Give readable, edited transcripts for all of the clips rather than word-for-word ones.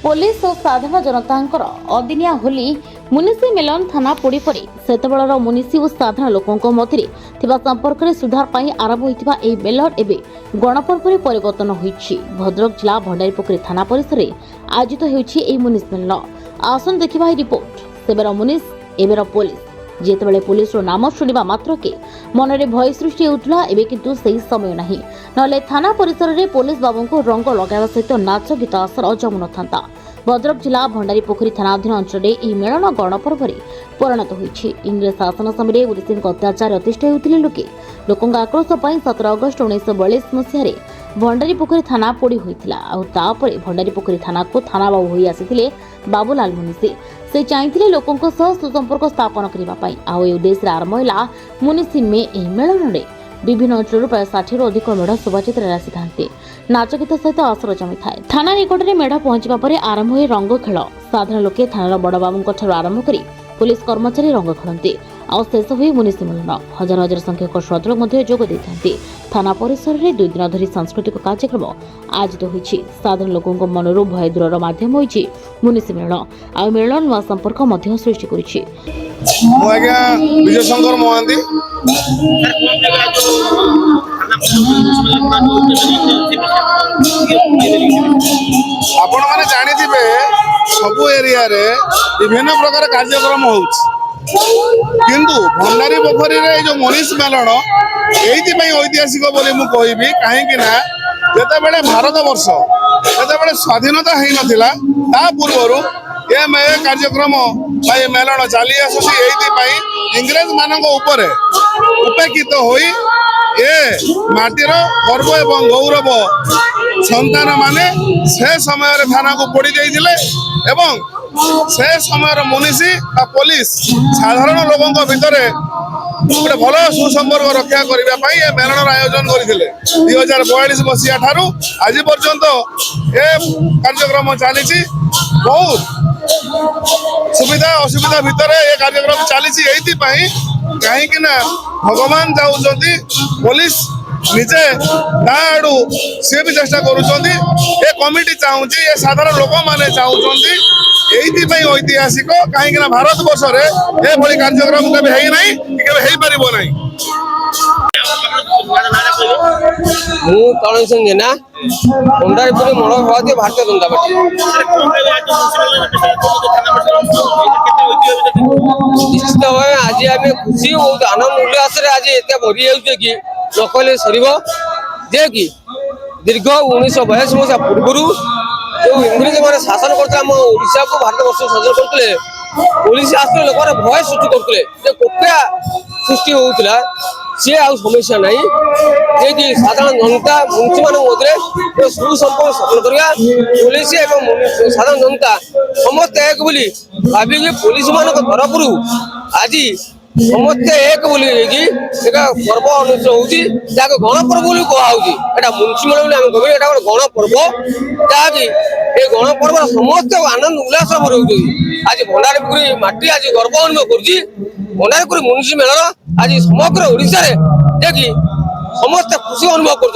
Police और साधारण जनता अदिनिया होली मुनिसी मिलन थाना पोड़ी पड़े सेतबेलर मुनिसी और साधारण लोकों मध्य संपर्क में सुधार पाई आरंभ होता मेलन एवं गणपर्व परिवर्तन होती। भद्रक जिला भंडारीपोखरी थाना परिसर में आयोजित होती मुनिस मिलन। आसन देखा रिपोर्ट सेबर मुनिस एबर पुलिस जितेबाला पुलिस नाम शुणा मात्रके मनरे भय सृष्टि होता एवं किंतु सही समय नहीं नले थाना परिसर में पुलिस बाबू को रंग लगाइवा सहित नाच गीत आसर जमु न। भद्रक जिला भंडारीपोखरी थानाधीन अंचल में मेलन गणपर्व परिणत होती। इंग्रेज शासन समय ओडिसी अत्याचार अतिष्ठ होते लोके लोकों आक्रोश 17 अगस्ट 1942 मसीह भंडारीपोखरी थाना पोड़ी होता। भंडारीपोखरी थाना को थाना बाबू हो आसी बाबूलाल मुनिसी से चाहिए लोकों सुसंपर्क स्थापन करने उद्देश्य आरंभ है मुनिसी में मेलन में विभिन्न अंचल प्राय 60 रु अधिक मेढ़ शोभाचित्र आसी था। नाच गीत सहित आसर जमी था। थाना निकट में मेढ़ पहुंचा पर आरंभ हुए रंग खेल। साधारण लोके थाना बड़ बाबू आरंभ कर पुलिस कर्मचारी रंग खेलते आउ शेष हुए मुनिसी मिलन। हजार हजार संख्यक श्रद्धालु जोग देते। थाना परिसर में 2 दिन धरी सांस्कृतिक कार्यक्रम आयोजित होती। साधारण लोकों मनरू भय दूर माध्यम होती मुनिसी मिलन आ मिलन नवा संपर्क सृष्टि करिछि। विजय शंकर महांती आपण माने जानी थिबे सबु एरिया रे विभिन्न प्रकार कार्यक्रम होउछ किंतु भंडारीपोखरी रे जो मनीष मेलन एइति पई ऐतिहासिक बोली मु कहिबी काहे कि ना जेते बेले भारत वर्ष जेते बेले स्वाधीनता हेइ नथिला ता पूर्वरु ए कार्यक्रम भाई मेलन चली आसुची एइति पई इंग्रेज मानक ऊपर उपेक्षित होई ए माटीर गर्व एवं गौरव संतान माने से समय थाना को पोड़ी जाइथिले एवं से समय मुनिसी पुलिस साधारण लोकों भितर गोटे भल सुसंपर्क रक्षा करने मेलन आयोजन करते 2042 मसीहा ठारू आज पर्यंत ए कार्यक्रम चली बहुत सुविधा असुविधा भितर ए कार्यक्रम चली कहीं भगवान जाऊँगी पुलिस निजे आड़ू सी भी चेष्टा कर कमिटी चाहूँगी ये साधारण लोक मैंने चाहूँगी ऐतिहासिक कहीं भारत वर्ष में ये कार्यक्रम केवे है नहीं केवे हो पारिबो नहीं। तरण सिंह जेना भंडारीपुर मण सभापति भारतीय जनता पार्टी निश्चित भाव आज आम खुशी बहुत आनंद उल्लास आज एत भरी जाऊे कि नकले सर जे कि दीर्घ 1942 मसीहा पूर्व जो इंग्रेज मैंने शासन करते ओडिशा को भारत वर्ष शासन करते पुलिस आसते लोक भय सृष्टि करते कोपिया सृष्टि होता सी आ समस्या ना जे कि साधारण जनता मुंशी मान मध्य सुसंपर्क स्थापन करवा पुलिस एवं साधारण जनता समस्त एक बोली भाविकी पुलिस मान तरफ आज समस्ते एक बोली एक पर्व अनुष्ठित होगी जहाँ गणपर्व बोली कहुई मुंशी मेल आम कह गणपर्व जहाँकि ये गणपर्व समस्त आनंद उल्लास भर आज भंडारीपुखरी माटी आज गर्व अनुभव कर भंडारीपुखरी मुंशी मेलन आज समग्र ओडिशा रे जे समस्त खुशी अनुभव कर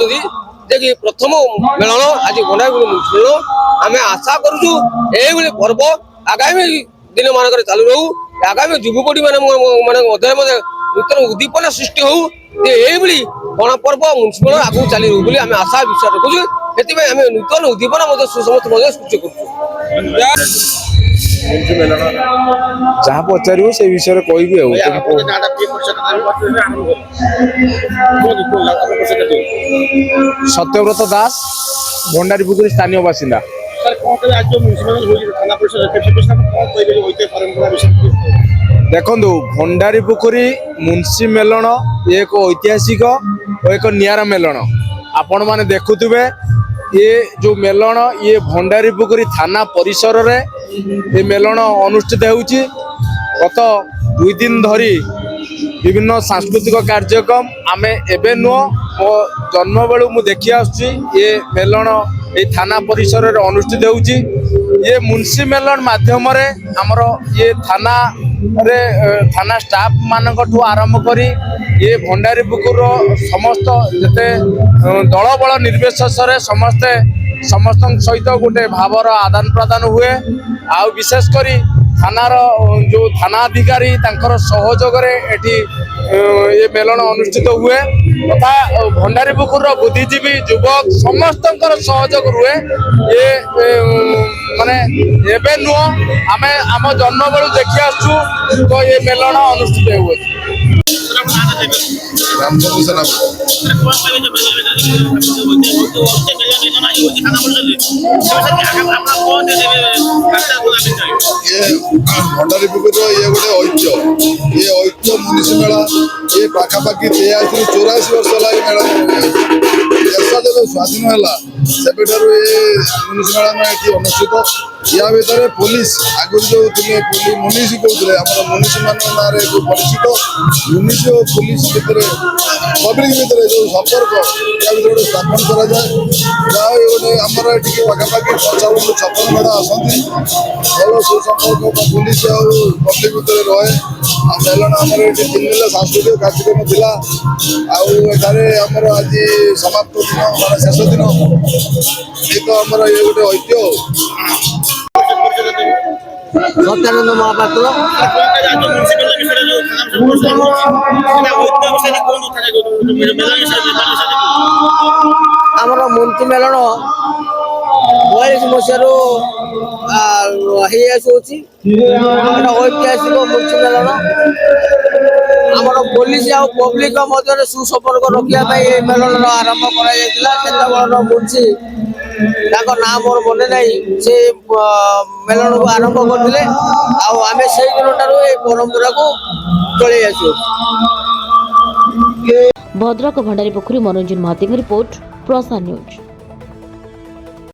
प्रथम मेलन आज भंडारीपुखरी मुंशी मेलन आम आशा करूँ ये पर्व आगामी दिन मानक चालू रहू आगामी युवपीढ़ी मध्य नूतन उद्दीपना सृष्टि हो ये गणपर्व मुंशी मेलन आगे चली रहू बोली आशा विश्वास रखुचु से नूतन उद्दीपना समस्त सृष्टि कर जहाँ पचारू से विषय कह सत्यव्रत दास भंडारीपुखरी स्थानीय बासिंदा। देखु भंडारीपुखरी मुंशी मेलन एक ऐतिहासिक और एक नियारा मेलन आपण माने देखुवे ये जो मेलन ये भंडारीपुखरी थाना परिसर रे ये मेलन अनुष्ठित होउची। गत 2 दिन धरी विभिन्न सांस्कृतिक कार्यक्रम आमे एबे नुह मो जन्म बेलू मु देखी आसुची ये मेलन ये थाना परिसर रे अनुष्ठित होउची। ये मुंशी मेलन माध्यम रे हमर ये थाना स्टाफ मानकठू आरंभ करी ये भंडारीपुखुर समस्त जते दल बल निर्विशेष समस्ते ସମସ୍ତଙ୍କ ସହିତ ଗୋଟେ ଭାବର ଆଦାନ ପ୍ରଦାନ ହୁଏ। ଆଉ ବିଶେଷ କରି ଥାନାର ଯୋଉ ଥାନା ଅଧିକାରୀ ତାଙ୍କର ସହଯୋଗରେ ଏଠି ଏ ମେଲଣ ଅନୁଷ୍ଠିତ ହୁଏ ତଥା ଭଣ୍ଡାରୀପୁଖୁରୀର ବୁଦ୍ଧିଜୀବୀ ଯୁବକ ସମସ୍ତଙ୍କର ସହଯୋଗ ରୁହେ। ଏ ମାନେ ଏବେ ନୁହଁ, ଆମେ ଆମ ଜନ୍ମ ବେଳୁ ଦେଖି ଆସୁଛୁ ତ ଏ ମେଲଣ ଅନୁଷ୍ଠିତ ହୁଏ। ରାମଚନ୍ଦ୍ର ସେନାପତି ଭଣ୍ଡାରୀପୁଖୁରୀର ଇଏ ଗୋଟେ ଐତିହ୍ୟ। ଏ ଐତିହ୍ୟ ମୁନିଷି ମେଳା ଏ ପାଖାପାଖି 83-84 ବର୍ଷ ହେଲା ଏ ମେଳା ଦେଶ ଯେବେ ସ୍ୱାଧୀନ ହେଲା ସେବେଠାରୁ ଏ ମୁନିଷି ମେଳନ ଏଠି ଅନୁଷ୍ଠିତ। ୟା ଭିତରେ ପୋଲିସ ଆଗରୁ ଯେଉଁ ଥିଲେ ମୁନିଷି କହୁଥିଲେ ଆମର ମୁନିଷି ମାନଙ୍କ ନାଁରେ ଯେଉଁ ପରିଚିତ ମୁନିଷି ଓ ପୋଲିସ ଭିତରେ ପବ୍ଲିକ ଭିତରେ ଯେଉଁ ସମ୍ପର୍କ ୟା ଭିତରେ ଗୋଟେ ସ୍ଥାପନ କରାଯାଏ। ଯାହା ହଉ ଗୋଟେ ଆମର ଏଠିକି ପାଖାପାଖି 55-56 ମେଢ଼ ଆସନ୍ତି। ଭଲ ସୁସମ୍ପର୍କ ପୋଲିସ ଆଉ ପବ୍ଲିକ ଭିତରେ ରହେ। ଆଉ ମେଲଣ ଆମର ଏଠି 3 ଦିନ ସାଂସ୍କୃତିକ କାର୍ଯ୍ୟକ୍ରମ ଥିଲା। ଆଉ ଏଠାରେ ଆମର ଆଜି ସମାପ୍ତ ଦିନ ମାନେ ଶେଷ ଦିନ ଏ ତ ଆମର ଇଏ ଗୋଟେ ଐତିହ୍ୟ। ସତ୍ୟାନନ୍ଦ ମହାପାତ୍ର। ଆମର ମୁନ୍ସି ମେଲଣ 42 ମସିହାରୁ ହେଇ ଆସୁଅଛି। ଏଟା ଐତିହାସିକ ମୁନ୍ସି ମେଲଣ। ଆମର ପୋଲିସ ଆଉ ପବ୍ଲିକ ମଧ୍ୟରେ ସୁସମ୍ପର୍କ ରଖିବା ପାଇଁ ଏହି ମେଲଣର ଆରମ୍ଭ କରାଯାଇଥିଲା। ସେତେବେଳର ମୁନ୍ସି ତାଙ୍କ ନାଁ ମୋର ମନେ ନାହିଁ, ସେ ମେଲଣକୁ ଆରମ୍ଭ କରିଥିଲେ। ଆଉ ଆମେ ସେଇ ଦିନଠାରୁ এই ପରମ୍ପରାକୁ ଚଳେଇ ଆସୁଛୁ। ଭଦ୍ରକ ଭଣ୍ଡାରୀପୋଖରୀ ମନୋରଞ୍ଜନ ମହାନ୍ତିଙ୍କ ରିପୋର୍ଟ, ପ୍ରସାର ନ୍ୟୁଜ୍।